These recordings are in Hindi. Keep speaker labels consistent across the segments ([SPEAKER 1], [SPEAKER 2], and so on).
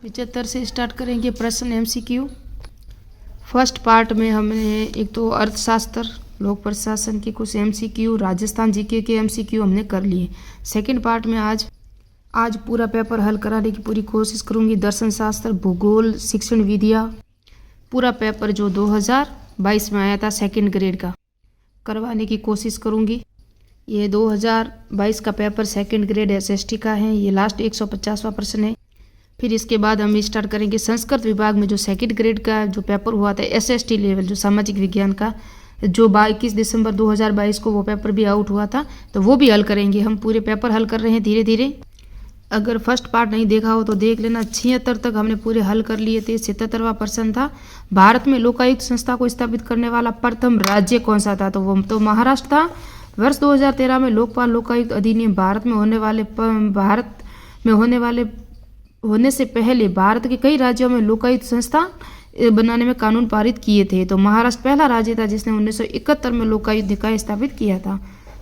[SPEAKER 1] 75 से स्टार्ट करेंगे प्रश्न एमसीक्यू। फर्स्ट पार्ट में हमने एक तो अर्थशास्त्र, लोक प्रशासन की कुछ एमसीक्यू, राजस्थान जीके के एमसीक्यू हमने कर लिए। सेकंड पार्ट में आज पूरा पेपर हल कराने की पूरी कोशिश करूंगी। दर्शन शास्त्र, भूगोल, शिक्षण विद्या, पूरा पेपर जो 2022 में आया था सेकंड ग्रेड का करवाने की कोशिश करूंगी। ये 2022 का पेपर सेकंड ग्रेड एसएसटी का है। ये लास्ट 150वां प्रश्न है। फिर इसके बाद हम स्टार्ट करेंगे संस्कृत विभाग में जो सेकंड ग्रेड का जो पेपर हुआ था एसएसटी लेवल, जो सामाजिक विज्ञान का, जो 21 दिसंबर 2022 को वो पेपर भी आउट हुआ था, तो वो भी हल करेंगे। हम पूरे पेपर हल कर रहे हैं धीरे धीरे। अगर फर्स्ट पार्ट नहीं देखा हो तो देख लेना। 76 तक हमने पूरे हल कर लिए थे। 77वां प्रश्न था भारत में लोकायुक्त संस्था को स्थापित करने वाला प्रथम राज्य कौन सा था, तो वो तो महाराष्ट्र था। वर्ष 2013 में लोकपाल लोकायुक्त अधिनियम भारत में होने से पहले भारत के कई राज्यों में लोकायुक्त संस्था बनाने में कानून पारित किए थे, तो महाराष्ट्र पहला राज्य था जिसने 1971 में लोकायुक्त निकाय स्थापित किया था।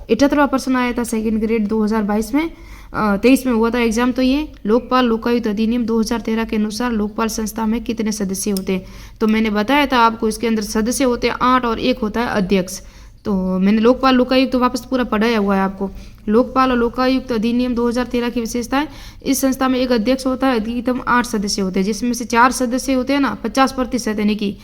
[SPEAKER 1] 78वां प्रश्न आया था सेकंड ग्रेड 2022 में 23 में हुआ था एग्जाम। तो ये लोकपाल लोकायुक्त अधिनियम 2013 के अनुसार लोकपाल संस्था में कितने सदस्य होते हैं, तो मैंने बताया था आपको इसके अंदर सदस्य होते हैं 8 और एक होता है अध्यक्ष। तो मैंने लोकपाल लोकायुक्त तो वापस पूरा पढ़ाया हुआ है आपको। लोकपाल और लोकायुक्त अधिनियम 2013 की विशेषताएं, इस संस्था में एक अध्यक्ष होता है, अधिकतम 8 सदस्य होते हैं, जिसमें से 4 सदस्य होते हैं ना 50% यानी कि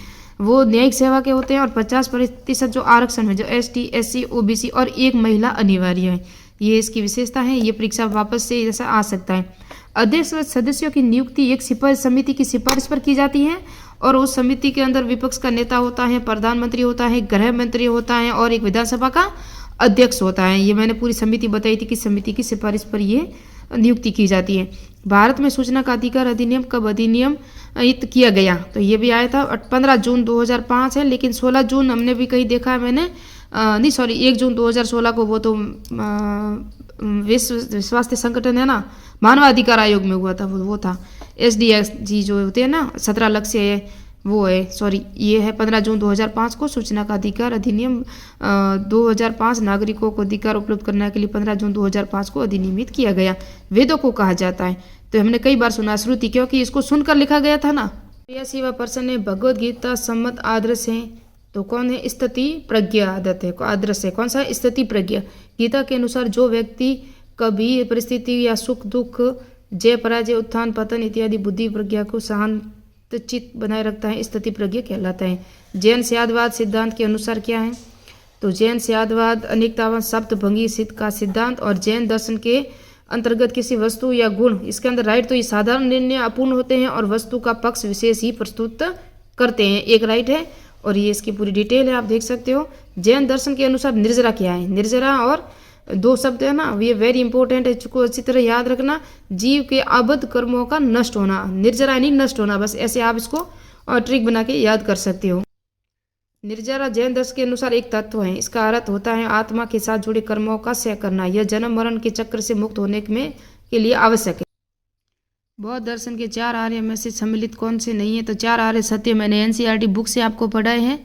[SPEAKER 1] वो न्यायिक सेवा के होते हैं, और 50% जो आरक्षण है, जो एसटी एससी ओबीसी और एक महिला अनिवार्य है। ये इसकी विशेषता है। ये परीक्षा वापस से ऐसा आ सकता है। अध्यक्ष सदस्यों की नियुक्ति एक समिति की सिफारिश पर की जाती है, और उस समिति के अंदर विपक्ष का नेता होता है, प्रधानमंत्री होता है, गृह मंत्री होता है और एक विधानसभा का अध्यक्ष होता है। ये मैंने पूरी समिति बताई थी कि समिति की सिफारिश पर ये नियुक्ति की जाती है। भारत में सूचना का अधिकार अधिनियम कब अधिनियमित किया गया, तो ये भी आया था 15 जून 2005 है, लेकिन 16 जून हमने भी कहीं देखा है मैंने, नहीं सॉरी 1 जून 2016 को वो तो विश्व स्वास्थ्य संगठन है ना, मानवाधिकार आयोग में हुआ था, वो था SDG जो होते हैं ना 17 लक्ष्य है वो है, सॉरी ये है 15 जून 2005 को सूचना का अधिकार अधिनियम 2005 नागरिकों को अधिकार उपलब्ध करने के लिए 15 जून 2005 को अधिनियमित किया गया। वेदों को कहा जाता है, तो हमने कई बार सुना श्रुति, क्योंकि इसको सुनकर लिखा गया था ना। 83वां प्रश्न है भगवद गीता सम्मत आदर्श है, तो कौन है? स्थिति प्रज्ञा आदत है, आदर्श है कौन सा? स्थिति प्रज्ञा। गीता के अनुसार जो व्यक्ति कभी परिस्थिति या सुख दुख, जय पराजय, उत्थान पतन इत्यादि बुद्धि प्रज्ञा को शांत चित्त बनाए रखता है, स्थिति प्रज्ञा कहलाता है। जैन स्यादवाद सिद्धांत के अनुसार क्या है, तो जैन स्यादवाद अनेकतावाद शब्द भंगी सिद्ध का सिद्धांत, और जैन दर्शन के अंतर्गत किसी वस्तु या गुण, इसके अंदर राइट तो ये साधारण निर्णय अपूर्ण होते हैं और वस्तु का पक्ष विशेष ही प्रस्तुत करते हैं, एक राइट है। और ये इसकी पूरी डिटेल है, आप देख सकते हो। जैन दर्शन के अनुसार निर्जरा क्या है, निर्जरा और 2 शब्द है ना, ये वेरी इंपॉर्टेंट है, इसको अच्छी तरह याद रखना। जीव के अबद्ध कर्मों का नष्ट होना, निर्जरा नहीं नष्ट होना, बस ऐसे आप इसको ट्रिक बना के याद कर सकते हो। निर्जरा जैन दर्शन के अनुसार एक तत्व है, इसका अर्थ होता है आत्मा के साथ जुड़े कर्मों का क्षय करना। यह जन्म मरण के चक्र से मुक्त होने के लिए आवश्यक है। बौद्ध दर्शन के 4 आर्य में से सम्मिलित कौन से नहीं है, तो 4 आर्य सत्य मैंने NCERT बुक से आपको पढ़ाए हैं,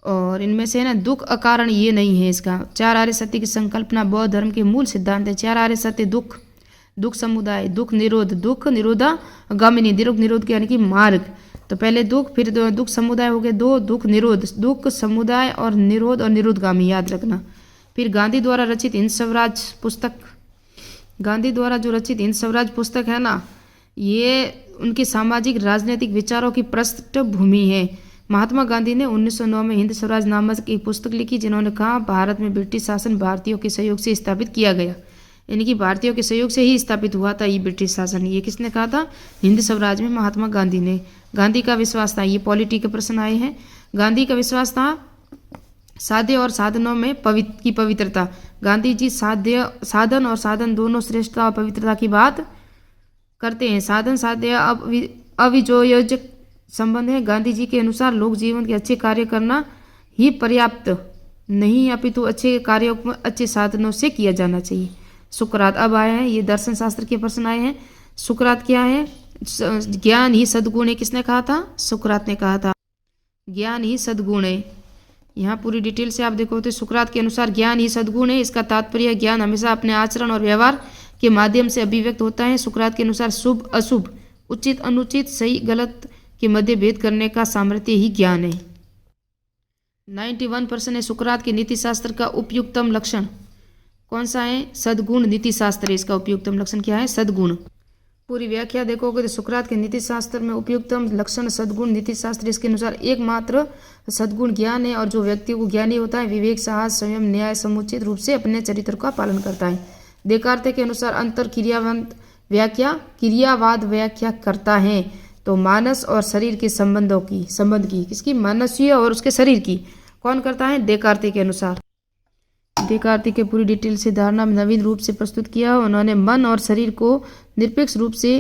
[SPEAKER 1] और इनमें से है ना दुख अकारण ये नहीं है इसका। 4 आर्य सत्य की संकल्पना बौद्ध धर्म के मूल सिद्धांत है। 4 आर्य सत्य दुख, दुख समुदाय, दुख निरोध, दुख निरोधा गामिनी, दुख निरोध यानी कि मार्ग। तो पहले दुख, फिर दुख समुदाय हो गए 2, दुख निरोध, दुख समुदाय और निरोधगामी, याद रखना। फिर गांधी द्वारा रचित हिंद स्वराज पुस्तक, गांधी द्वारा जो रचित हिंद स्वराज पुस्तक है ना, ये उनके सामाजिक राजनीतिक विचारों की पृष्ठभूमि है। महात्मा गांधी ने 1909 में हिंद स्वराज नामक एक पुस्तक लिखी, जिन्होंने कहा भारत में ब्रिटिश शासन भारतीयों के सहयोग से स्थापित किया गया, यानी कि भारतीयों के सहयोग से ही स्थापित हुआ था ये ब्रिटिश शासन। ये किसने कहा था? हिंद स्वराज में महात्मा गांधी ने। गांधी का विश्वास था, ये पॉलिटी के प्रश्न आए हैं। गांधी का विश्वास था साध्य और साधनों में पवित्रता। गांधी जी साधन और साधन दोनों श्रेष्ठता और पवित्रता की बात करते हैं। साधन साध्य अवियोजक संबंध है। गांधी जी के अनुसार लोक जीवन के अच्छे कार्य करना ही पर्याप्त नहीं, अपितु अच्छे कार्यों को अच्छे साधनों से किया जाना चाहिए। सुकरात अब आया है, ये दर्शन शास्त्र के प्रश्न आए हैं। सुकरात क्या है? ज्ञान ही सद्गुण है, किसने कहा था? सुकरात ने कहा था ज्ञान ही सद्गुण है। यहाँ पूरी डिटेल से आप देखो तो सुकरात के अनुसार ज्ञान ही सद्गुण है। इसका तात्पर्य ज्ञान हमेशा अपने आचरण और व्यवहार के माध्यम से अभिव्यक्त होता है। सुकरात के अनुसार शुभ अशुभ उचित अनुचित सही गलत के मध्य भेद करने का सामर्थ्य ही ज्ञान है। 91% है सुकरात के नीतिशास्त्र का उपयुक्तम लक्षण कौन सा है? सद्गुण नीतिशास्त्र। इसका उपयुक्तम लक्षण क्या है? सद्गुण। पूरी व्याख्या देखोगे तो सुकरात के नीतिशास्त्र में उपयुक्तम लक्षण सद्गुण नीतिशास्त्र। इसके अनुसार एकमात्र सद्गुण ज्ञान है और जो व्यक्ति को ज्ञानी होता है विवेक साहस संयम न्याय समुचित रूप से अपने चरित्र का पालन करता है। देकार्ते के अनुसार अंतर क्रियावाद व्याख्या करता है तो मानस और शरीर के संबंध की किसकी? मानसीय और उसके शरीर की। कौन करता है? देकार्ते के अनुसार। देकार्ते के पूरी डिटेल से धारणा नवीन रूप से प्रस्तुत किया। उन्होंने मन और शरीर को निरपेक्ष रूप से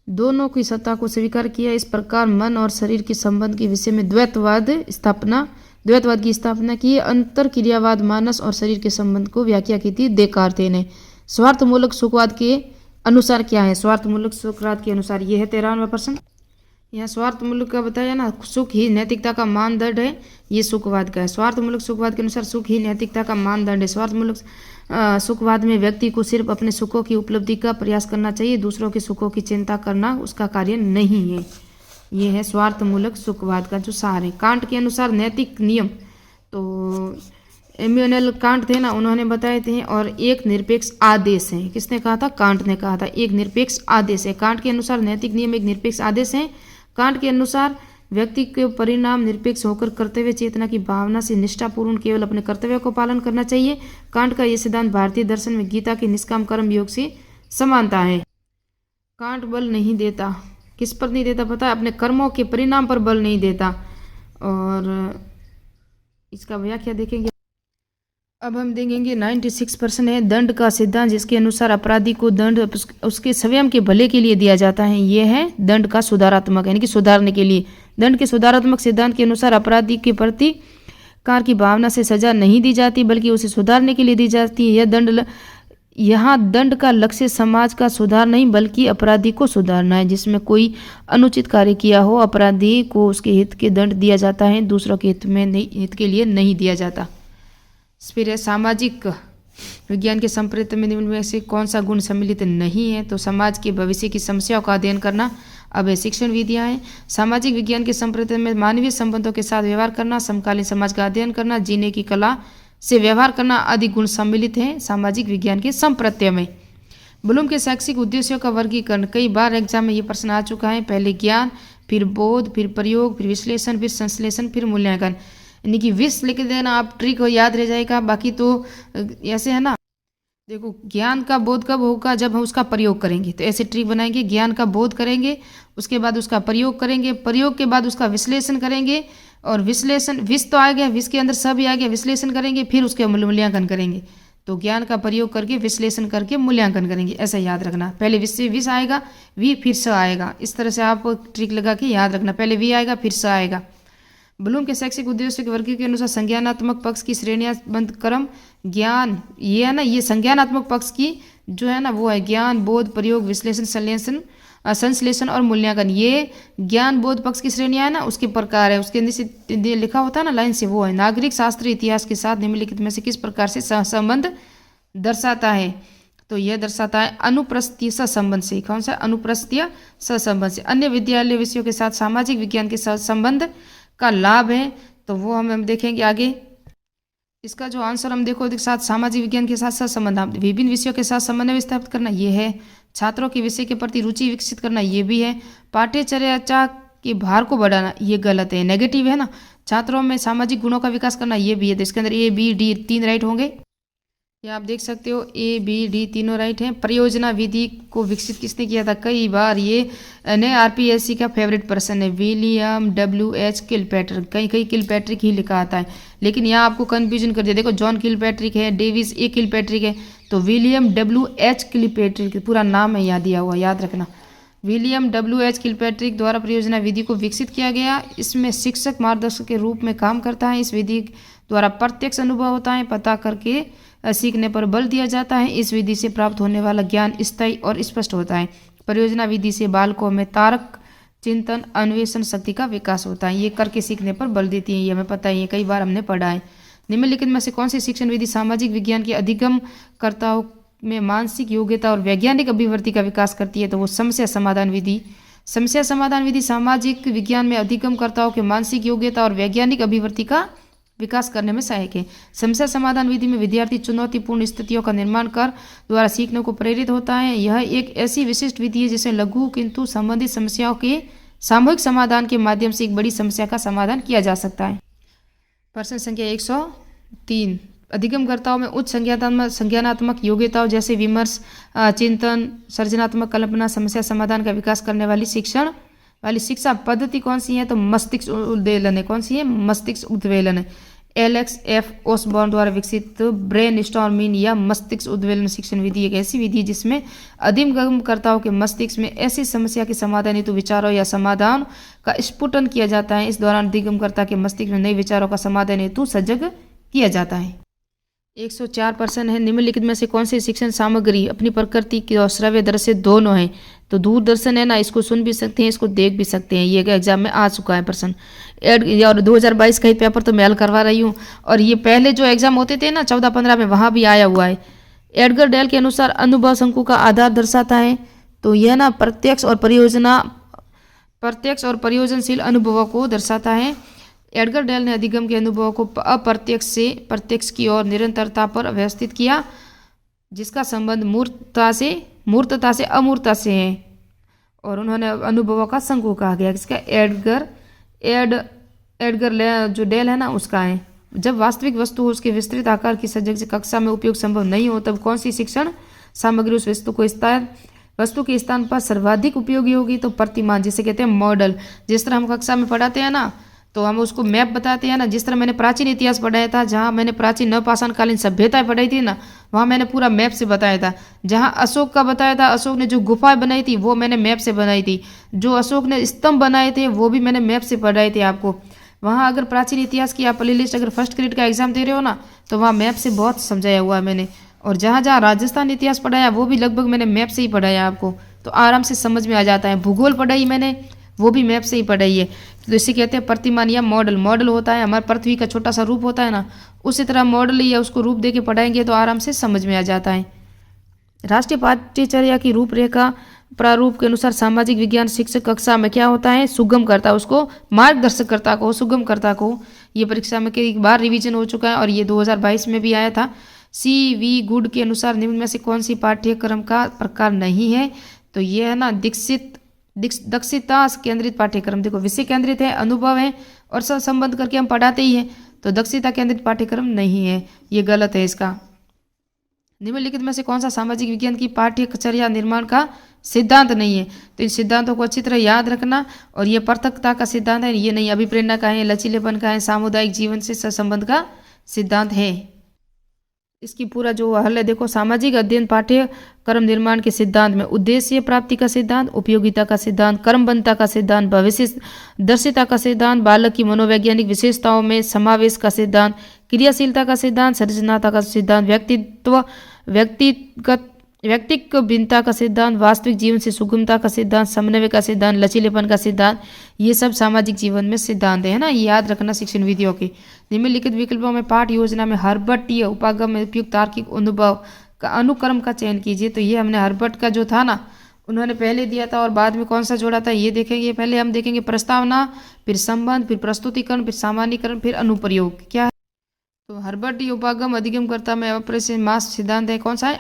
[SPEAKER 1] दोनों की सत्ता को स्वीकार किया। इस प्रकार मन और शरीर के संबंध के विषय में द्वैतवाद की स्थापना की। अंतर क्रियावाद मानस और शरीर के संबंध को व्याख्या की थी देकार्ते ने। स्वार्थमूलक सुखवाद के अनुसार क्या है? स्वार्थमूलक सुखवाद के अनुसार ये है 93%। यहाँ स्वार्थमूलक का बताया ना, सुख ही नैतिकता का मानदंड है, ये सुखवाद का है। स्वार्थमूलक सुखवाद के अनुसार सुख ही नैतिकता का मानदंड है। स्वार्थमूलक सुखवाद में व्यक्ति को सिर्फ अपने सुखों की उपलब्धि का प्रयास करना चाहिए, दूसरों के सुखों की चिंता करना उसका कार्य नहीं है। ये है स्वार्थमूलक सुखवाद का जो सार है। कांट के अनुसार नैतिक नियम, तो इमैनुअल कांट थे ना, उन्होंने बताए थे, और एक निरपेक्ष आदेश है। किसने कहा था? कांट ने कहा था एक निरपेक्ष आदेश है। कांट के अनुसार नैतिक नियम एक निरपेक्ष आदेश है। कांट के अनुसार व्यक्ति के परिणाम निरपेक्ष होकर कर्तव्य चेतना की भावना से निष्ठापूर्ण केवल अपने कर्तव्य को पालन करना चाहिए। कांट का यह सिद्धांत भारतीय दर्शन में गीता के निष्काम कर्म योग से समानता है। कांट बल नहीं देता, किस पर नहीं देता पता है? अपने कर्मों के परिणाम पर बल नहीं देता। और इसका व्याख्या देखेंगे। अब हम देखेंगे 96% है दंड का सिद्धांत, जिसके अनुसार अपराधी को दंड उसके स्वयं के भले के लिए दिया जाता है। यह है दंड का सुधारात्मक, यानी कि सुधारने के लिए। दंड के सुधारात्मक सिद्धांत के अनुसार अपराधी के प्रति कार की भावना से सजा नहीं दी जाती, बल्कि उसे सुधारने के लिए दी जाती है। यहाँ दंड का लक्ष्य समाज का सुधार नहीं, बल्कि अपराधी को सुधारना है। जिसमें कोई अनुचित कार्य किया हो, अपराधी को उसके हित के दंड दिया जाता है, दूसरों के हित के लिए नहीं दिया जाता। फिर सामाजिक विज्ञान के संप्रति में निम्न में से कौन सा गुण सम्मिलित नहीं है? तो समाज के भविष्य की समस्याओं का अध्ययन करना। अब शिक्षण विधियां हैं। सामाजिक विज्ञान के संप्रति में मानवीय संबंधों के साथ व्यवहार करना, समकालीन समाज का अध्ययन करना, जीने की कला से व्यवहार करना आदि गुण सम्मिलित हैं सामाजिक विज्ञान के संप्रत्यय में। ब्लूम के शैक्षिक उद्देश्यों का वर्गीकरण। कई बार एग्जाम में ये प्रश्न आ चुका है। पहले ज्ञान, फिर बोध, फिर प्रयोग, फिर विश्लेषण, फिर संश्लेषण, फिर मूल्यांकन। यानी कि 20 लिख देना, आप ट्रिक हो याद रह जाएगा। बाकी तो ऐसे है ना, देखो ज्ञान का बोध कब होगा? जब हम उसका प्रयोग करेंगे। तो ऐसे ट्रिक बनाएंगे, ज्ञान का बोध करेंगे, उसके बाद उसका प्रयोग करेंगे, प्रयोग के बाद उसका विश्लेषण करेंगे, और विश्लेषण विष तो आ गया, विष के अंदर सब ही आ गया, विश्लेषण करेंगे, फिर उसके मूल्यांकन करेंगे। तो ज्ञान का प्रयोग करके विश्लेषण करके मूल्यांकन करेंगे, ऐसा याद रखना। पहले विष से विष आएगा, वी फिर स आएगा। इस तरह से आप ट्रिक लगा के याद रखना, पहले वी आएगा फिर स आएगा। ब्लूम के शैक्षिक उद्देश्य के वर्गीकरण के अनुसार संज्ञानात्मक पक्ष की श्रेणीबद्ध क्रम। ज्ञान ये है ना, ये संज्ञानात्मक पक्ष की जो है ना वो है ज्ञान, बोध, प्रयोग, विश्लेषण, संश्लेषण और मूल्यांकन। ये ज्ञान बोध पक्ष की श्रेणियां है ना, उसके प्रकार है। उसके नीचे लिखा होता है ना लाइन से, वो है नागरिक शास्त्र इतिहास के साथ निम्नलिखित में से किस प्रकार से संबंध दर्शाता है? तो यह दर्शाता है अनुप्रस्थीय सहसंबंध से। कौन सा? अनुप्रस्थीय सहसंबंध से। अन्य विद्यालय विषयों के साथ सामाजिक विज्ञान के संबंध का लाभ है, तो वो हम देखेंगे आगे। इसका जो आंसर हम देखो साथ सामाजिक विज्ञान के साथ साथ संबंध, विभिन्न विषयों के साथ समन्वय स्थापित करना, ये है। छात्रों के विषय के प्रति रुचि विकसित करना, ये भी है। पाठ्यचर्या के भार को बढ़ाना, ये गलत है, नेगेटिव है ना। छात्रों में सामाजिक गुणों का विकास करना, ये भी है। तो इसके अंदर ए बी डी 3 राइट होंगे। ये आप देख सकते हो, ए बी डी तीनों राइट हैं। परियोजना विधि को विकसित किसने किया था? कई बार ये नए आरपीएससी का फेवरेट पर्सन है, विलियम डब्ल्यू.एच. किलपैट्रिक। कहीं किलपैट्रिक ही लिखा आता है, लेकिन यहाँ आपको कंफ्यूजन कर दिया। देखो जॉन किलपैट्रिक है, डेविस ए. किलपैट्रिक है, तो विलियम डब्ल्यू.एच. किलपैट्रिक पूरा नाम है, यहाँ दिया हुआ, याद रखना। William WH. किलपैट्रिक द्वारा परियोजना विधि को विकसित किया गया। इसमें शिक्षक मार्गदर्शक के रूप में काम करता है। इस विधि द्वारा प्रत्यक्ष अनुभव होता है, पता करके सीखने पर बल दिया जाता है। इस विधि से प्राप्त होने वाला ज्ञान स्थायी और स्पष्ट होता है। परियोजना विधि से बालकों में तार्क, चिंतन, अन्वेषण शक्ति का विकास होता है। ये करके सीखने पर बल देती है, ये हमें पता है, ये कई बार हमने पढ़ा है। निम्नलिखित में से कौन सी शिक्षण विधि सामाजिक विज्ञान के अधिगमकर्ताओं में मानसिक योग्यता और वैज्ञानिक अभिवृत्ति का विकास करती है? तो वो समस्या समाधान विधि समस्या समाधान विधि सामाजिक विज्ञान में अधिगमकर्ताओं के मानसिक योग्यता और वैज्ञानिक अभिवृत्ति का विकास करने में सहायक है। समस्या समाधान विधि में विद्यार्थी चुनौतीपूर्ण स्थितियों का निर्माण कर द्वारा सीखने को प्रेरित होता है। यह एक ऐसी विशिष्ट विधि है जिसमें लघु किंतु संबंधित समस्याओं के सामूहिक समाधान के माध्यम से एक बड़ी समस्या का समाधान किया जा सकता है। प्रश्न संख्या 103, अधिगमकर्ताओं में उच्च संज्ञानात्मक योग्यताओं जैसे विमर्श, चिंतन, सृजनात्मक कल्पना, समस्या समाधान का विकास करने वाली शिक्षा पद्धति कौन सी है? तो मस्तिष्क उद्वेलन है। कौन सी है? मस्तिष्क उद्वेलन है। एलेक्स एफ ओसबॉर्न द्वारा विकसित ब्रेन स्टॉर्मिंग या मस्तिष्क उद्वेलन शिक्षण विधि एक ऐसी विधि जिसमें अधिगमकर्ताओं के मस्तिष्क में ऐसी समस्या के समाधान हेतु विचारों या समाधान का स्फुटन किया जाता है। इस दौरान अधिगमकर्ता के मस्तिष्क में नए विचारों का समाधान हेतु सजग किया जाता है। 104 प्रश्न है, निम्नलिखित में से कौन सी शिक्षण सामग्री अपनी प्रकृति की और श्रव्य दृश्य दोनों है? तो दूरदर्शन है ना, इसको सुन भी सकते हैं, इसको देख भी सकते हैं। ये एग्जाम में आ चुका है प्रश्न। और 2022 का ही पेपर तो मैं हल करवा रही हूँ, और ये पहले जो एग्जाम होते थे ना 14-15 में, वहाँ भी आया हुआ है। एडगर डेल के अनुसार अनुभव शंकु का आधार दर्शाता है। तो यह ना प्रत्यक्ष और परियोजनशील अनुभवों को दर्शाता है। एडगर डेल ने अधिगम के अनुभवों को अप्रत्यक्ष से प्रत्यक्ष की ओर निरंतरता पर व्यवस्थित किया, जिसका संबंध मूर्तता से अमूर्तता से है, और उन्होंने अनुभवों का शंकु कहा गया। इसका एडगर जो डेल है ना उसका है। जब वास्तविक वस्तु हो उसके विस्तृत आकार की सजग कक्षा में उपयोग संभव नहीं हो, तब कौन सी शिक्षण सामग्री उस वस्तु के स्थान पर सर्वाधिक उपयोगी होगी? तो प्रतिमान, जिसे कहते हैं मॉडल। जिस तरह हम कक्षा में पढ़ाते हैं ना, तो हम उसको मैप बताते हैं ना। जिस तरह मैंने प्राचीन इतिहास पढ़ाया था, जहाँ मैंने प्राचीन नवपाषाणकालीन सभ्यताएं पढ़ाई थी ना, वहाँ मैंने पूरा मैप से बताया था। जहाँ अशोक का बताया था, अशोक ने जो गुफाएं बनाई थी वो मैंने मैप से बनाई थी। जो अशोक ने स्तंभ बनाए थे वो भी मैंने मैप से पढ़ाए थे आपको। वहाँ अगर प्राचीन इतिहास की आप प्लेलिस्ट अगर फर्स्ट ग्रेड का एग्जाम दे रहे हो ना, तो वहाँ मैप से बहुत समझाया हुआ है मैंने। और जहाँ जहाँ राजस्थान इतिहास पढ़ाया वो भी लगभग मैंने मैप से ही पढ़ाया आपको, तो आराम से समझ में आ जाता है। भूगोल पढ़ाई मैंने, वो भी मैप से ही पढ़ाई है। तो इसे कहते हैं प्रतिमान या मॉडल। मॉडल होता है हमारे पृथ्वी का छोटा सा रूप होता है ना, उसी तरह मॉडल या उसको रूप दे के पढ़ाएंगे तो आराम से समझ में आ जाता है। राष्ट्रीय पाठ्यचर्या की रूपरेखा प्रारूप के अनुसार सामाजिक विज्ञान शिक्षक कक्षा में क्या होता है? सुगम करता, उसको मार्गदर्शक करता को, सुगम करता को। ये परीक्षा में कई बार रिवीजन हो चुका है और ये 2022 में भी आया था। CV गुड के अनुसार निम्न में से कौन सी पाठ्यक्रम का प्रकार नहीं है? तो ये है ना दक्षता केंद्रित पाठ्यक्रम। देखो विषय केंद्रित है, अनुभव है और सब संबंध करके हम पढ़ाते ही हैं, तो दक्षता केंद्रित पाठ्यक्रम नहीं है, ये गलत है इसका। निम्नलिखित में से कौन सा सामाजिक विज्ञान की पाठ्यचर्या निर्माण का सिद्धांत नहीं है? तो इन सिद्धांतों को अच्छी तरह याद रखना। और ये पृथकता का सिद्धांत है, ये नहीं। अभिप्रेरणा का है, लचीलेपन का है, सामुदायिक जीवन से सहसंबंध का सिद्धांत है। इसकी पूरा जो हल है देखो, सामाजिक अध्ययन पाठ्यक्रम निर्माण के सिद्धांत में उद्देश्य प्राप्ति का सिद्धांत, उपयोगिता का सिद्धांत, कर्मबद्धता का सिद्धांत, भविष्य दर्शिता का सिद्धांत, बालक की मनोवैज्ञानिक विशेषताओं में समावेश का सिद्धांत, क्रियाशीलता का सिद्धांत, सृजनात्मकता का सिद्धांत, व्यक्तित्व भिन्नता का सिद्धांत, वास्तविक जीवन से सुगमता का सिद्धांत, समन्वय का सिद्धांत, लचीलेपन का सिद्धांत, ये सब सामाजिक जीवन में सिद्धांत है ना, ये याद रखना शिक्षण विधियों के। निम्नलिखित विकल्पों में पाठ योजना में हर्बर्टीय उपागम में उपयुक्त तार्किक अनुभव का अनुक्रम का चयन कीजिए। तो ये हमने हर्बर्ट का जो था ना, उन्होंने पहले दिया था और बाद में कौन सा जोड़ा था ये देखेंगे। पहले हम देखेंगे प्रस्तावना, फिर संबंध, फिर प्रस्तुतिकरण, फिर सामान्यीकरण, फिर अनुप्रयोग। क्या है? तो हर्बर्टीय उपागम अधिगमकर्ता में अप्रेसिएटिव मास सिद्धांत है। कौन सा है?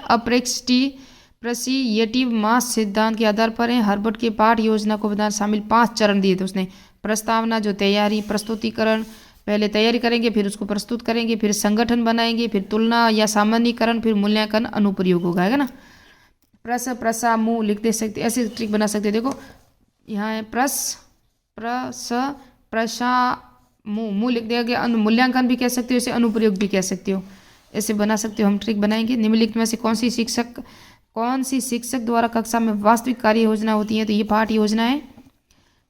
[SPEAKER 1] अप्रेसिएटिव मास सिद्धांत के आधार पर है। हर्बर्ट के पाठ योजना को बनाने शामिल 5 चरण दिए थे उसने। प्रस्तावना जो तैयारी, प्रस्तुतिकरण, पहले तैयारी करेंगे फिर उसको प्रस्तुत करेंगे, फिर संगठन बनाएंगे, फिर तुलना या सामान्यीकरण, फिर मूल्यांकन, अनुप्रयोग होगा, है ना। प्रसामू लिख दे सकते, ऐसे ट्रिक बना सकते। देखो यहाँ है प्रसामू लिख दिया गया। मूल्यांकन भी कह सकते हो, इसे अनुप्रयोग भी कह सकते हो, ऐसे बना सकते हो। हम ट्रिक बनाएंगे। निम्नलिखित में से कौन सी शिक्षक द्वारा कक्षा में वास्तविक कार्य योजना होती है? तो ये पाठ योजना है,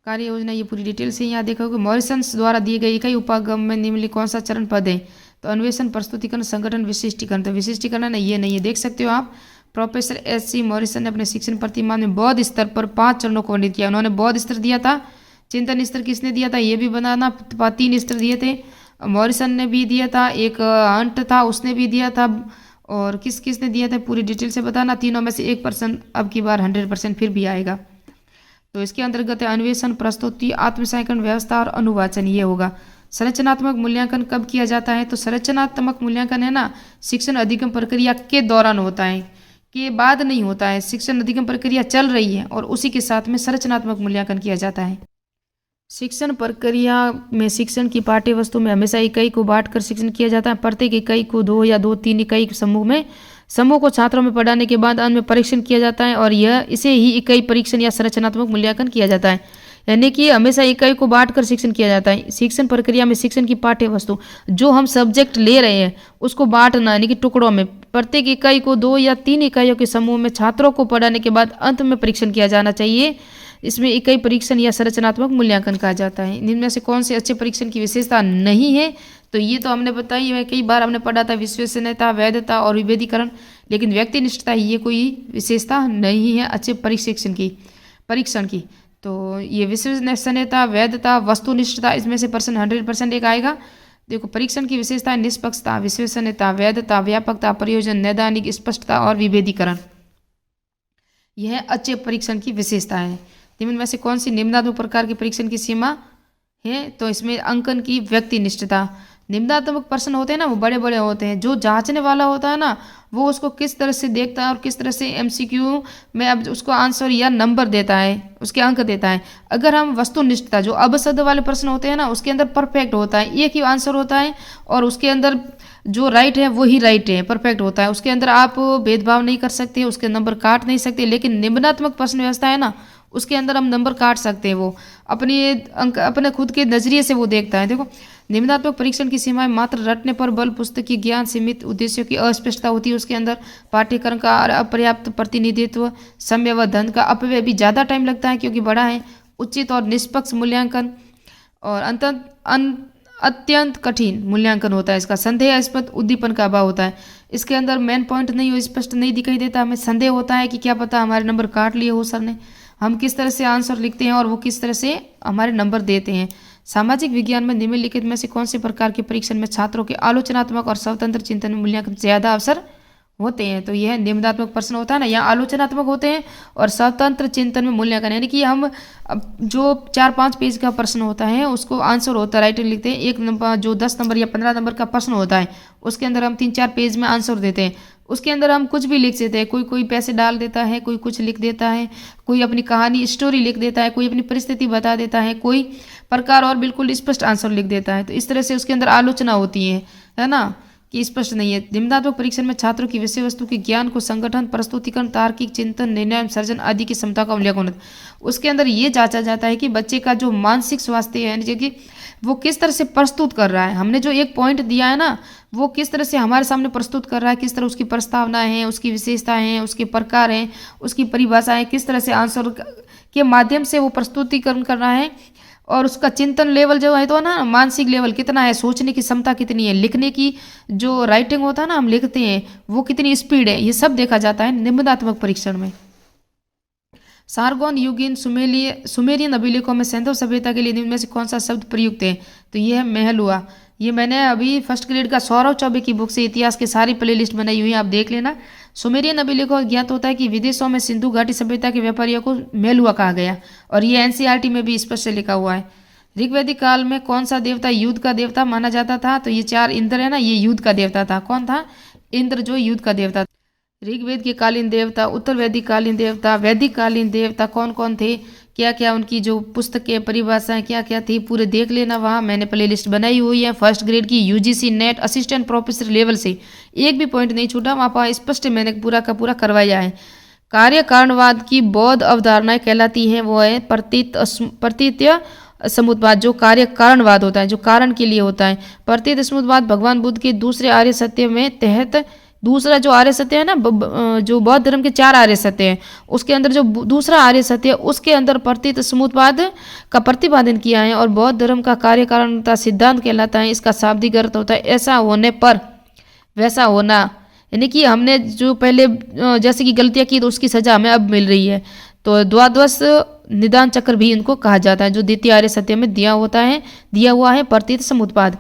[SPEAKER 1] कार्य योजना। ये पूरी डिटेल से यहाँ देखोगे। मॉरिसन्स द्वारा दिए गए इकाई उपागम में निम्नलिखित कौन सा चरण पद है? तो अन्वेषण, प्रस्तुतिकरण, संगठन, विशिष्टीकरण। तो विशिष्टीकरण है, ये नहीं है, देख सकते हो आप। प्रोफेसर SC मॉरिसन ने अपने शिक्षण प्रतिमान में बौद्ध स्तर पर 5 चरणों को वर्णित किया। उन्होंने बौद्ध स्तर दिया था, चिंतन स्तर किसने दिया था? ये भी बनाना, 3 स्तर दिए थे। मॉरिसन ने भी दिया था, एक हंट था उसने भी दिया था, और किसने दिया था पूरी डिटेल से बताना। तीनों में से 1% अब की बार 100% फिर भी आएगा। तो इसके अंतर्गत है अन्वेषण, प्रस्तुति, आत्मसंकलन, व्यवस्था और अनुवाचन, ये होगा। संरचनात्मक मूल्यांकन कब किया जाता है? तो संरचनात्मक मूल्यांकन है ना, शिक्षण अधिगम प्रक्रिया के दौरान होता है, के बाद नहीं होता है। शिक्षण अधिगम प्रक्रिया चल रही है और उसी के साथ में संरचनात्मक मूल्यांकन किया जाता है। शिक्षण प्रक्रिया में शिक्षण की पाठ्य वस्तु में हमेशा इकाई को बांटकर शिक्षण किया जाता है। प्रत्येक इकाई को 2 या 2-3 इकाई समूह को छात्रों में पढ़ाने के बाद अंत में परीक्षण किया जाता है और इसे ही इकाई परीक्षण या संरचनात्मक मूल्यांकन किया जाता है। यानी कि हमेशा इकाई को बांटकर शिक्षण किया जाता है। शिक्षण प्रक्रिया में शिक्षण की पाठ्य वस्तु जो हम सब्जेक्ट ले रहे हैं उसको बांटना, यानी कि टुकड़ों में, प्रत्येक इकाई को 2 या 3 इकाइयों के समूह में छात्रों को पढ़ाने के बाद अंत में परीक्षण किया जाना चाहिए। इसमें इकाई परीक्षण या संरचनात्मक मूल्यांकन कहा जाता है। इनमें से कौन से अच्छे परीक्षण की विशेषता नहीं है? तो ये तो हमने बताई है, कई बार हमने पढ़ा था, विश्वसनीयता, वैधता और विभेदीकरण, लेकिन व्यक्तिनिष्ठता ये कोई विशेषता नहीं है अच्छे परीक्षण की। तो ये विश्वसनीयता, वैधता, वस्तुनिष्ठता, इसमें से प्रश्न 100% एक आएगा। देखो, परीक्षण की विशेषता है निष्पक्षता, विश्वसनीयता, वैधता, व्यापकता, प्रयोजन, नैदानिक, स्पष्टता और विभेदीकरण। यह अच्छे परीक्षण की विशेषता है। इनमें से कौन सी निम्नात्मक प्रकार के परीक्षण की सीमा है? तो इसमें अंकन की व्यक्तिनिष्ठता। निम्नात्मक प्रश्न होते हैं ना, वो बड़े बड़े होते हैं। जो जांचने वाला होता है ना, वो उसको किस तरह से देखता है और किस तरह से MCQ में अब उसको आंसर या नंबर देता है, उसके अंक देता है। अगर हम वस्तुनिष्ठता, जो अबशब्द वाले प्रश्न होते हैं ना, उसके अंदर परफेक्ट होता है, एक ही आंसर होता है और उसके अंदर जो राइट है वही राइट है, परफेक्ट होता है। उसके अंदर आप भेदभाव नहीं कर सकते, उसके नंबर काट नहीं सकते। लेकिन निम्नात्मक प्रश्न व्यवस्था है ना, उसके अंदर हम नंबर काट सकते हैं। वो अपने खुद के नजरिए से वो देखता है। देखो, निम्नात्मक परीक्षण की सीमाएं मात्र रटने पर बल, पुस्तकीय ज्ञान, सीमित उद्देश्यों की अस्पष्टता होती है उसके अंदर, पाठ्यक्रम का अपर्याप्त प्रतिनिधित्व, समय व धन का अपव्यय भी ज़्यादा टाइम लगता है क्योंकि बड़ा है, उचित और निष्पक्ष मूल्यांकन और अत्यंत कठिन मूल्यांकन होता है इसका, संदेहास्पद उद्दीपन का अभाव होता है। इसके अंदर मेन पॉइंट नहीं हो, स्पष्ट नहीं दिखाई देता, हमें संदेह होता है कि क्या पता हमारे नंबर काट लिए हो सर ने, हम किस तरह से आंसर लिखते हैं और वो किस तरह से हमारे नंबर देते हैं। सामाजिक विज्ञान में निम्नलिखित में से कौन से प्रकार के परीक्षण में छात्रों के आलोचनात्मक और स्वतंत्र चिंतन में मूल्यांकन ज्यादा अवसर होते हैं? तो यह निम्नात्मक प्रश्न होता है ना, यहाँ आलोचनात्मक होते हैं और स्वतंत्र चिंतन में मूल्यांकन, यानी कि हम जो 4-5 पेज का प्रश्न होता है उसको आंसर होता है, राइटिंग लिखते हैं। एक नंबर जो 10 नंबर या 15 नंबर का प्रश्न होता है उसके अंदर हम 3-4 पेज में आंसर देते हैं। उसके अंदर हम कुछ भी लिख देते हैं, कोई पैसे डाल देता है, कोई कुछ लिख देता है, कोई अपनी कहानी स्टोरी लिख देता है, कोई अपनी परिस्थिति बता देता है, कोई प्रकार और बिल्कुल स्पष्ट आंसर लिख देता है। तो इस तरह से उसके अंदर आलोचना होती है ना, कि स्पष्ट नहीं है। निम्नात्मक परीक्षण में छात्रों की विषय वस्तु के ज्ञान को संगठन, प्रस्तुतिकरण, तार्किक चिंतन, निर्णय सर्जन आदि की क्षमता का मूल्यांकन होता है। उसके अंदर ये जांचा जाता है कि बच्चे का जो मानसिक स्वास्थ्य है, यानी कि वो किस तरह से प्रस्तुत कर रहा है, हमने जो एक पॉइंट दिया है ना, वो किस तरह से हमारे सामने प्रस्तुत कर रहा है, किस तरह उसकी प्रस्तावनाएं हैं, उसकी विशेषताएं हैं, उसके प्रकार हैं, उसकी परिभाषाएं, किस तरह से आंसर के माध्यम से वो प्रस्तुतिकरण कर रहा है, और उसका चिंतन लेवल जो है तो ना, मानसिक लेवल कितना है, सोचने की क्षमता कितनी है, लिखने की जो राइटिंग होता है ना, हम लिखते हैं वो कितनी स्पीड है, ये सब देखा जाता है निम्नात्मक परीक्षण में। सारगोन युगीन सुमेरियन अभिलेखों में सिंधु सभ्यता के लिए निम्न में से कौन सा शब्द प्रयुक्त है? तो ये है महल हुआ। ये मैंने अभी फर्स्ट ग्रेड का सौरव चौबे की बुक से इतिहास की सारी प्लेलिस्ट बनाई हुई है, आप देख लेना। सुमेरियन अभिलेखों ज्ञात होता है कि विदेशों में सिंधु घाटी सभ्यता के व्यापारियों को मेलुआ कहा गया, और ये NCERT में भी स्पष्ट लिखा हुआ है। ऋग्वैदिक काल में कौन सा देवता युद्ध का देवता माना जाता था? तो ये 4 इंद्र है ना, ये युद्ध का देवता था। कौन था? इंद्र, जो युद्ध का देवता। ऋग्वेद के कालीन देवता, उत्तर वैदिक कालीन देवता, वैदिक कालीन देवता कौन कौन थे, क्या क्या उनकी जो पुस्तकें, परिभाषाएं क्या क्या थी, पूरे देख लेना, वहाँ मैंने प्लेलिस्ट बनाई हुई है। फर्स्ट ग्रेड की UGC net assistant professor level से एक भी पॉइंट नहीं छूटा, वहाँ पर स्पष्ट मैंने पूरा का पूरा करवाया है। कार्य कारणवाद की बौद्ध अवधारणाएं कहलाती हैं, वो है प्रतीत्य समुद्वाद, जो कार्य कारणवाद होता है, जो कारण के लिए होता है। प्रतीत समुद्वाद भगवान बुद्ध के दूसरे आर्य सत्य में तहत, दूसरा जो आर्य सत्य है ना, जो बौद्ध धर्म के 4 आर्य सत्य हैं, उसके अंदर जो दूसरा आर्य सत्य है उसके अंदर प्रतीत समुद्वाद का प्रतिपादन किया है, और बौद्ध धर्म का कार्य कारणता सिद्धांत कहलाता है। इसका शाब्दिक अर्थ होता है ऐसा होने पर वैसा होना, यानी कि हमने जो पहले जैसे कि गलतियां की तो उसकी सजा हमें अब मिल रही है। तो द्वादश निदान चक्र भी इनको कहा जाता है, जो द्वितीय आर्य सत्य में दिया हुआ है प्रतीत समुद्वाद।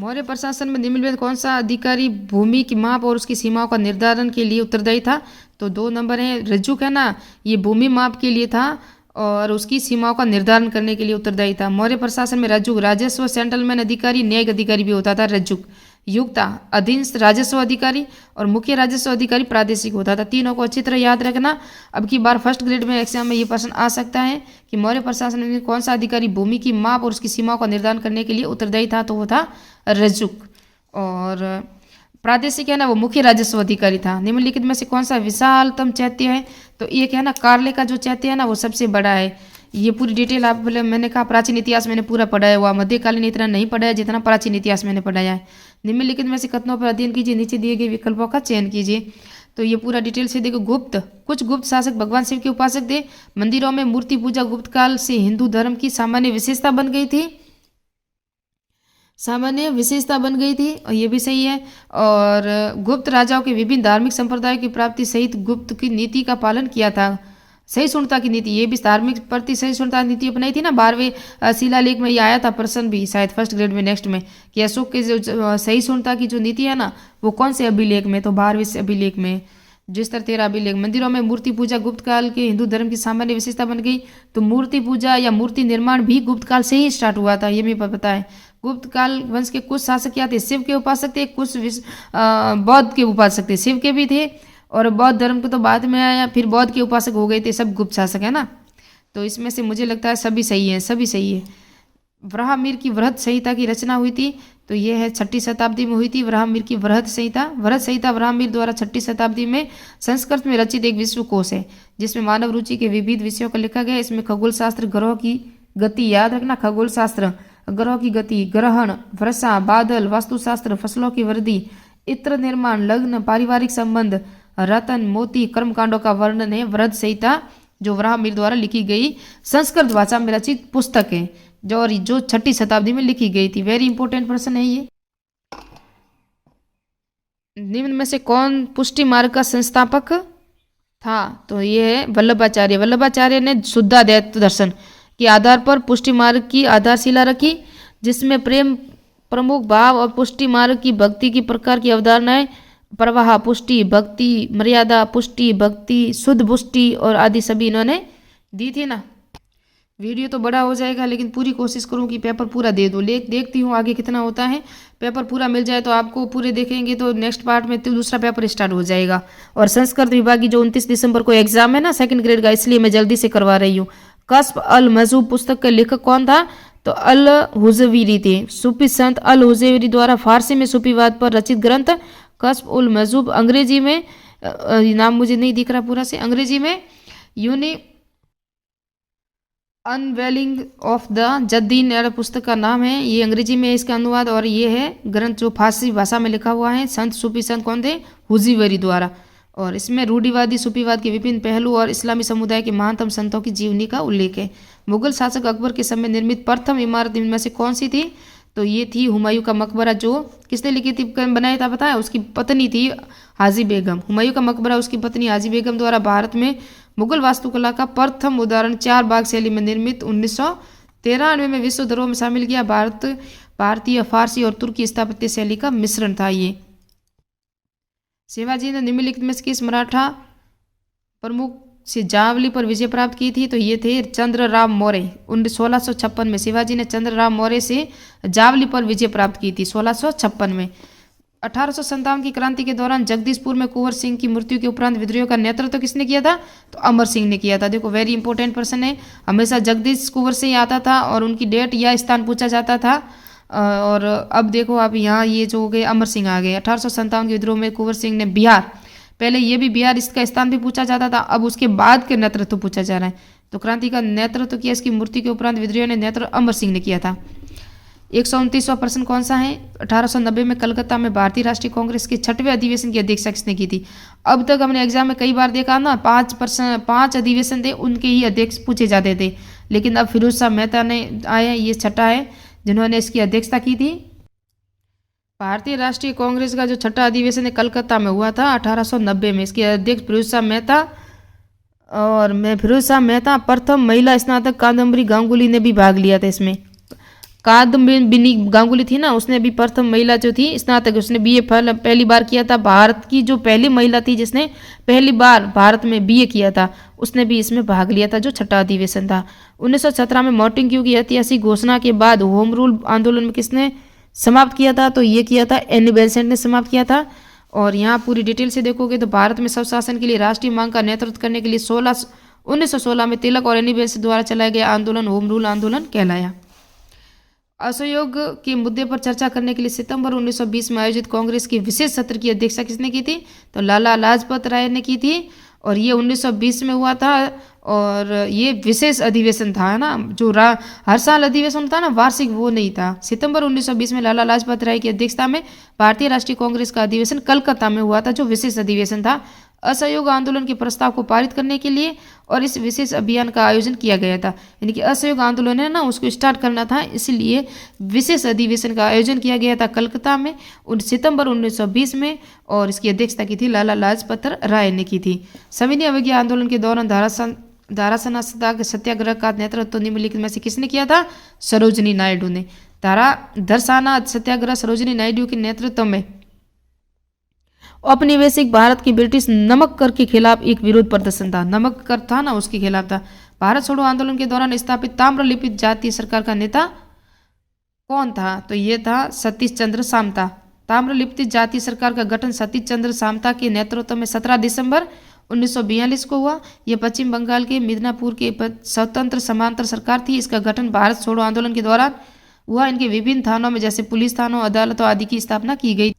[SPEAKER 1] मौर्य प्रशासन में निम्नलिखित में कौन सा अधिकारी भूमि की माप और उसकी सीमाओं का निर्धारण के लिए उत्तरदायी था? तो 2 नंबर है रज्जुक है ना, ये भूमि माप के लिए था और उसकी सीमाओं का निर्धारण करने के लिए उत्तरदायी था। मौर्य प्रशासन में रज्जुक राजस्व सेटलमेंट अधिकारी, न्यायिक अधिकारी भी होता था रज्जुक। युक्ता अधीनस्थ राजस्व अधिकारी और मुख्य राजस्व अधिकारी प्रादेशिक होता था। तीनों को अच्छी तरह याद रखना। अब की बार फर्स्ट ग्रेड में एग्जाम में ये प्रश्न आ सकता है कि मौर्य प्रशासन में कौन सा अधिकारी भूमि की माप और उसकी सीमाओं का निर्धारण करने के लिए उत्तरदायी था? तो वो था रज्जुक। और प्रादेशिक है ना, वो मुख्य राजस्व अधिकारी था। निम्नलिखित में से कौन सा विशालतम चैत्य है? तो ये क्या है ना, कार्ले का जो चैत्य है ना वो सबसे बड़ा है। ये पूरी डिटेल आप मैंने कहा प्राचीन इतिहास मैंने पूरा पढ़ाया हुआ, मध्यकालीन इतना नहीं पढ़ाया जितना प्राचीन इतिहास मैंने पढ़ाया है। निम्नलिखित में से कथनों पर अध्ययन कीजिए, नीचे दिए गए विकल्पों का चयन कीजिए। तो ये पूरा डिटेल से देखो। गुप्त, कुछ गुप्त शासक भगवान शिव के उपासक थे। मंदिरों में मूर्ति पूजा गुप्त काल से हिंदू धर्म की सामान्य विशेषता बन गई थी, सामान्य विशेषता बन गई थी, और ये भी सही है। और गुप्त राजाओं के विभिन्न धार्मिक संप्रदायों की प्राप्ति सहित गुप्त की नीति का पालन किया था। सहिष्णुता की नीति, ये भी धार्मिक प्रति सहिष्णुता नीति अपनाई थी ना। 12वें शिलालेख में ये आया था प्रश्न भी शायद फर्स्ट ग्रेड में नेक्स्ट में, कि अशोक के जो सहिष्णुता की जो नीति है ना वो कौन से अभिलेख में? तो 12वें अभिलेख में, जिस तरह 13 अभिलेख। मंदिरों में मूर्ति पूजा गुप्त काल के हिंदू धर्म की सामान्य विशेषता बन गई। तो मूर्ति पूजा या मूर्ति निर्माण भी गुप्त काल से ही स्टार्ट हुआ था, ये भी पता है। गुप्त काल वंश के कुछ शासक क्या थे? शिव के उपासक थे, कुछ बौद्ध के उपासक थे। शिव के भी थे और बौद्ध धर्म को तो बाद में आया, फिर बौद्ध के उपासक हो गए थे, सब गुप्त शासक है ना। तो इसमें से मुझे लगता है सभी सही है, सभी सही है। वराहमिहिर की वृहत संहिता की रचना हुई थी, तो ये है 6ठी शताब्दी में हुई थी वराहमिहिर की वृहत संहिता। वृहत संहिता वराहमिहिर द्वारा 6ठी शताब्दी में संस्कृत में रचित एक विश्वकोश है, जिसमें मानव रुचि के विविध विषयों को लिखा गया है। इसमें खगोल शास्त्र, ग्रहों की गति, याद रखना खगोल शास्त्र, ग्रहों की गति, ग्रहण, वर्षा, बादल, वास्तुशास्त्र, फसलों की वृद्धि, इत्र निर्माण, लग्न, पारिवारिक संबंध, रतन, मोती, कर्मकांडों का वर्णन है वृहत संहिता, जो वराहमिहिर द्वारा लिखी गई संस्कृत भाषा में रचित पुस्तक है, जो 6ठी शताब्दी में लिखी गई थी। वेरी इंपॉर्टेंट प्रश्न है ये। निम्न में से कौन पुष्टि मार्ग का संस्थापक था? तो ये है वल्लभाचार्य। वल्लभाचार्य ने शुद्धाद्वैत दर्शन के आधार पर पुष्टि मार्ग की आधारशिला रखी, जिसमें प्रेम प्रमुख भाव और पुष्टि मार्ग की भक्ति की प्रकार की अवधारणाएं प्रवाह, पुष्टि, भक्ति, मर्यादा, पुष्टि, भक्ति, शुद्ध पुष्टि और आदि सभी इन्होंने दी थी ना। वीडियो तो बड़ा हो जाएगा, लेकिन पूरी कोशिश करूँ कि पेपर पूरा दे दो। देखती हूँ आगे कितना होता है। पेपर पूरा मिल जाए तो आपको पूरे देखेंगे तो नेक्स्ट पार्ट में तो दूसरा पेपर स्टार्ट हो जाएगा। और संस्कृत विभाग की जो 29 दिसंबर को एग्जाम है ना सेकंड ग्रेड का, इसलिए मैं जल्दी से करवा रही हूँ। कस्ब अल मजूब पुस्तक के लेखक कौन था? तो अल हुजवीरी थे। सूफी संत अल हुजवीरी द्वारा फारसी में सूफीवाद पर रचित ग्रंथ कस्ब उल मजूब, अंग्रेजी में नाम मुझे नहीं दिख रहा पूरा से, अंग्रेजी में यूनि अनवेलिंग ऑफ द जद्दीन पुस्तक का नाम है, ये अंग्रेजी में इसका अनुवाद। और ये है ग्रंथ जो फारसी भाषा में लिखा हुआ है, संत सूफी संत कौन थे? हुजवीरी द्वारा। और इसमें रूढ़िवादी सूफीवाद के विभिन्न पहलू और इस्लामी समुदाय के महानतम संतों की जीवनी का उल्लेख है। मुगल शासक अकबर के समय निर्मित प्रथम इमारत इनमें से कौन सी थी? तो ये थी हुमायूं का मकबरा, जो किसने लिखी थी, बनाया था पता है? उसकी पत्नी थी हाजी बेगम। हुमायूं का मकबरा उसकी पत्नी हाजी बेगम द्वारा भारत में मुगल वास्तुकला का प्रथम उदाहरण 4 बाग शैली में निर्मित 1993 में विश्व धरोहर में शामिल किया। भारतीय, फारसी और तुर्की स्थापत्य शैली का मिश्रण था ये। शिवाजी ने निम्नलिखित में किस मराठा प्रमुख से जावली पर विजय प्राप्त की थी? तो ये थे चंद्रराव मौर्य। 1656 में शिवाजी ने चंद्रराव मौर्य से जावली पर विजय प्राप्त की थी 1656 में। 1857 की क्रांति के दौरान जगदीशपुर में कुंवर सिंह की मृत्यु के उपरांत विद्रोह का नेतृत्व किसने किया था? तो अमर सिंह ने किया था। देखो वेरी इंपॉर्टेंट पर्सन है, हमेशा जगदीश कुंवर से ही आता था और उनकी डेट या स्थान पूछा जाता था। और अब देखो आप यहाँ ये जो हो गए अमर सिंह आ गए। 1857 के विद्रोह में कुंवर सिंह ने बिहार, पहले ये भी बिहार इसका स्थान भी पूछा जाता था, अब उसके बाद के नेतृत्व पूछा जा रहा है। तो क्रांति का नेतृत्व किया इसकी मृत्यु के उपरांत विद्रोह ने नेतृत्व अमर सिंह ने किया था। 129वां प्रश्न कौन सा है? 1890 में कलकत्ता में भारतीय राष्ट्रीय कांग्रेस के 6वें अधिवेशन की अध्यक्षता किसने की थी? अब तक हमने एग्जाम में कई बार देखा ना, 5 अधिवेशन थे उनके ही अध्यक्ष पूछे जाते थे, लेकिन अब फिरोज शाह मेहता ने आए, ये 6ठा है जिन्होंने इसकी अध्यक्षता की थी। भारतीय राष्ट्रीय कांग्रेस का जो 6ठा अधिवेशन है कलकत्ता में हुआ था 1890 में। इसके अध्यक्ष फिरोज शाह मेहता, और फिरोज शाह मेहता प्रथम महिला स्नातक कादम्बरी गांगुली ने भी भाग लिया था इसमें। कादम्बिनी गांगुली थी ना, उसने अभी प्रथम महिला जो थी स्नातक, उसने बीए पहली बार किया था। भारत की जो पहली महिला थी जिसने पहली बार भारत में बीए किया था, उसने भी इसमें भाग लिया था, जो छठा अधिवेशन था। 1917 में मार्टिन क्यू की ऐतिहासिक घोषणा के बाद होम रूल आंदोलन में किसने समाप्त किया था? तो ये किया था एनी बेसेंट ने समाप्त किया था। और यहाँ पूरी डिटेल से देखोगे तो भारत में स्वशासन के लिए राष्ट्रीय मांग का नेतृत्व करने के लिए 1916 में तिलक और एनी बेसेंट द्वारा चलाया गया आंदोलन होम रूल आंदोलन कहलाया। असहयोग के मुद्दे पर चर्चा करने के लिए सितंबर 1920 में आयोजित कांग्रेस की विशेष सत्र की अध्यक्षता किसने की थी? तो लाला लाजपत राय ने की थी। और ये 1920 में हुआ था और ये विशेष अधिवेशन था, है ना, जो हर साल अधिवेशन था ना वार्षिक, वो नहीं था। सितंबर 1920 में लाला लाजपत राय की अध्यक्षता में भारतीय राष्ट्रीय कांग्रेस का अधिवेशन कलकत्ता में हुआ था, जो विशेष अधिवेशन था असहयोग आंदोलन के प्रस्ताव को पारित करने के लिए, और इस विशेष अभियान का आयोजन किया गया था। यानी कि असहयोग आंदोलन है ना, उसको स्टार्ट करना था, इसलिए विशेष अधिवेशन का आयोजन किया गया था कलकत्ता में सितंबर 1920 में, और इसकी अध्यक्षता की थी लाला लाजपत राय ने की थी। सविनय अवज्ञा आंदोलन के दौरान धारासना सत्याग्रह का नेतृत्व निम्नलिखित में से किसने किया था? सरोजिनी नायडू ने। धरसाना सत्याग्रह सरोजिनी नायडू के नेतृत्व में औपनिवेशिक भारत की ब्रिटिश नमक कर के खिलाफ एक विरोध प्रदर्शन था। नमक कर था ना, उसके खिलाफ था। भारत छोड़ो आंदोलन के दौरान स्थापित ताम्रलिप्त जातीय सरकार का नेता कौन था? तो ये था सतीश चंद्र सामता। ताम्रलिप्त जातीय सरकार का गठन सतीश चंद्र सामता के नेतृत्व में 17 दिसंबर 1942 को हुआ। यह पश्चिम बंगाल के मिदनापुर के स्वतंत्र समांतर सरकार थी। इसका गठन भारत छोड़ो आंदोलन के दौरान हुआ। इनके विभिन्न थानों में जैसे पुलिस थानों, अदालतों आदि की स्थापना की गई।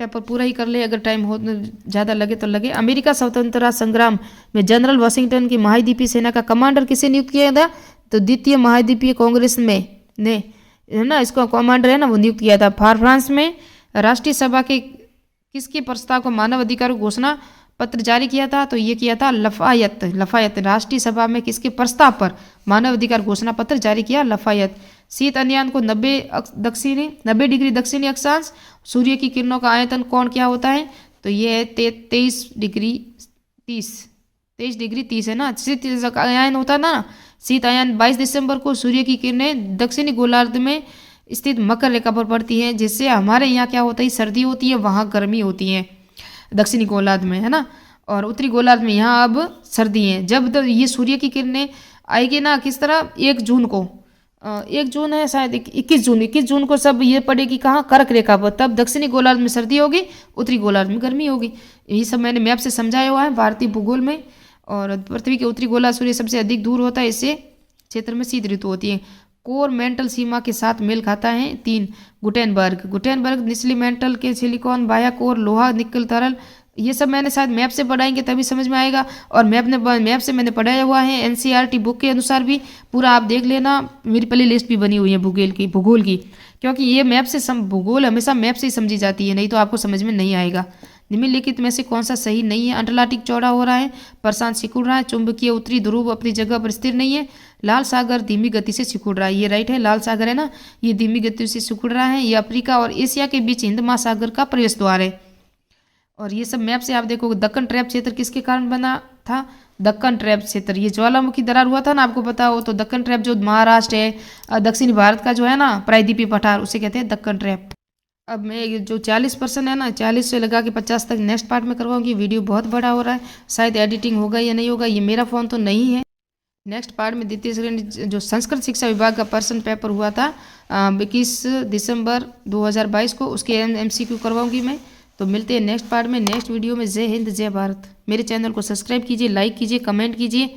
[SPEAKER 1] पेपर पूरा ही कर ले, अगर टाइम हो ज़्यादा लगे तो लगे। अमेरिका स्वतंत्रता संग्राम में जनरल वाशिंगटन की महाद्वीपीय सेना का कमांडर किसे नियुक्त किया था? तो द्वितीय महाद्वीपीय कांग्रेस में ने, है ना, इसको कमांडर है ना, वो नियुक्त किया था। फ्रांस में राष्ट्रीय सभा के किसके प्रस्ताव को मानव अधिकार घोषणा पत्र जारी किया था? तो ये किया था लफायत। राष्ट्रीय सभा में किसके प्रस्ताव पर मानव अधिकार घोषणा पत्र जारी किया? लफायत। शीत अयन को 90 डिग्री दक्षिणी अक्षांश, सूर्य की किरणों का आयतन कौन क्या होता है? तो ये है 23 डिग्री 30 है ना। शीत अयन होता ना, शीत अयन 22 दिसंबर को सूर्य की किरणें दक्षिणी गोलार्ध में स्थित मकर रेखा पर पड़ती हैं, जिससे हमारे यहाँ क्या होता है, सर्दी होती है, वहाँ गर्मी होती है दक्षिणी गोलार्ध में, है ना, और उत्तरी गोलार्ध में यहाँ अब सर्दी है। जब ये सूर्य की किरणें आएगी ना, किस तरह, 1 जून को, 1 जून है शायद, 21 जून को सब ये पड़ेगी कहाँ? कर्क रेखा पर। तब दक्षिणी गोलार्ध में सर्दी होगी, उत्तरी गोलार्ध में गर्मी होगी। यही सब मैंने मैप से समझाया हुआ है भारतीय भूगोल में। और पृथ्वी के उत्तरी गोलार्ध सूर्य सबसे अधिक दूर होता है, इससे क्षेत्र में शीत ऋतु होती है। कोर मेंटल सीमा के साथ मेल खाता है। 3 गुटेनबर्ग निचली मेंटल के सिलिकॉन, बाया कोर, लोहा, निकल, तरल, ये सब मैंने शायद मैप से पढ़ाएंगे तभी समझ में आएगा। और मैप से मैंने पढ़ाया हुआ है, एनसीईआरटी बुक के अनुसार भी पूरा आप देख लेना। मेरी प्ले लिस्ट भी बनी हुई है भूगोल की, क्योंकि ये मैप से भूगोल हमेशा मैप से ही समझी जाती है, नहीं तो आपको समझ में नहीं आएगा। निम्नलिखित में से कौन सा सही नहीं है? अंटार्कटिक चौड़ा हो रहा है, प्रशांत सिकुड़ रहा है, चुंबकीय उत्तरी ध्रुव अपनी जगह पर स्थिर नहीं है, लाल सागर धीमी गति से सिकुड़ रहा है। ये राइट है, लाल सागर है ना, ये धीमी गति से सिकुड़ रहा है। ये अफ्रीका और एशिया के बीच हिंद महासागर का प्रवेश द्वार है। और ये सब मैप से आप देखोगे। दक्कन ट्रैप क्षेत्र किसके कारण बना था? दक्कन ट्रैप क्षेत्र, ये ज्वालामुखी दरार हुआ था ना, आपको पता हो तो। दक्कन ट्रैप जो महाराष्ट्र है, दक्षिणी भारत का जो है ना, प्रायद्वीपीय पठार, उसे कहते हैं दक्कन ट्रैप। अब मैं जो 40% है ना, 40 से लगा के 50 तक नेक्स्ट पार्ट में करवाऊंगी। वीडियो बहुत बड़ा हो रहा है, शायद एडिटिंग होगा या नहीं होगा, ये मेरा फ़ोन तो नहीं है। नेक्स्ट पार्ट में द्वितीय श्रेणी जो संस्कृत शिक्षा विभाग का पर्सन पेपर हुआ था 21 दिसंबर 2022 को, उसके MCQ करवाऊंगी मैं। तो मिलते हैं नेक्स्ट पार्ट में, नेक्स्ट वीडियो में। जय हिंद, जय भारत। मेरे चैनल को सब्सक्राइब कीजिए, लाइक कीजिए, कमेंट कीजिए।